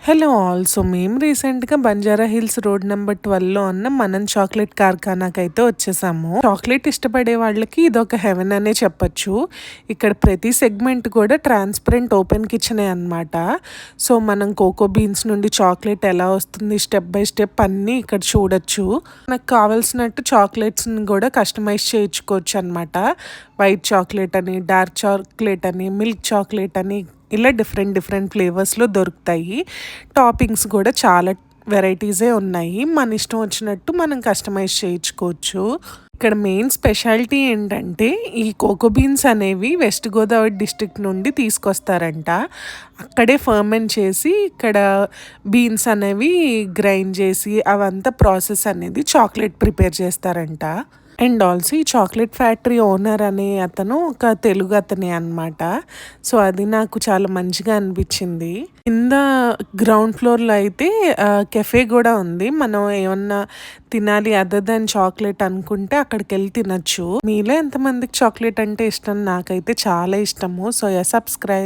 Hello all. So, మేము రీసెంట్‌గా Banjara hills road number 12లో ఉన్న మనన్ చాక్లెట్ కార్ఖానాకైతే వచ్చేసాము. చాక్లెట్ ఇష్టపడే వాళ్ళకి ఇదొక హెవెన్ అనే చెప్పొచ్చు. ఇక్కడ ప్రతి సెగ్మెంట్ కూడా ట్రాన్స్పరెంట్ ఓపెన్ కిచెనే అనమాట. సో, మనం కోకో బీన్స్ నుండి చాక్లెట్ ఎలా వస్తుంది స్టెప్ బై స్టెప్ అన్నీ ఇక్కడ చూడొచ్చు. మనకు కావాల్సినట్టు చాక్లెట్స్‌ని కూడా కస్టమైజ్ చేయించుకోవచ్చు అనమాట. వైట్ చాక్లెట్ అని, డార్క్ చాక్లెట్ అని, మిల్క్ చాక్లెట్ అని ఇలా డిఫరెంట్ ఫ్లేవర్స్‌లో దొరుకుతాయి. టాపింగ్స్ కూడా చాలా వెరైటీసే ఉన్నాయి. మన ఇష్టం వచ్చినట్టు మనం కస్టమైజ్ చేయించుకోవచ్చు. ఇక్కడ మెయిన్ స్పెషాలిటీ ఏంటంటే ఈ కోకో బీన్స్ అనేవి వెస్ట్ గోదావరి డిస్ట్రిక్ట్ నుండి తీసుకొస్తారంట. అక్కడే ఫర్మెంట్ చేసి ఇక్కడ బీన్స్ అనేవి గ్రైండ్ చేసి అవంతా ప్రాసెస్ అనేది చాక్లెట్ ప్రిపేర్ చేస్తారంట. అండ్ ఆల్సో ఈ చాక్లెట్ ఫ్యాక్టరీ ఓనర్ అనే అతను ఒక తెలుగు అతనే అనమాట. సో, అది నాకు చాలా మంచిగా అనిపించింది. కింద గ్రౌండ్ ఫ్లోర్‌లో అయితే కెఫే కూడా ఉంది. మనం ఏమన్నా తినాలి అదర్ దాన్ చాక్లెట్ అనుకుంటే అక్కడికెళ్ళి తినొచ్చు. మీలో ఎంతమందికి చాక్లెట్ అంటే ఇష్టం? నాకైతే చాలా ఇష్టము. So, subscribe.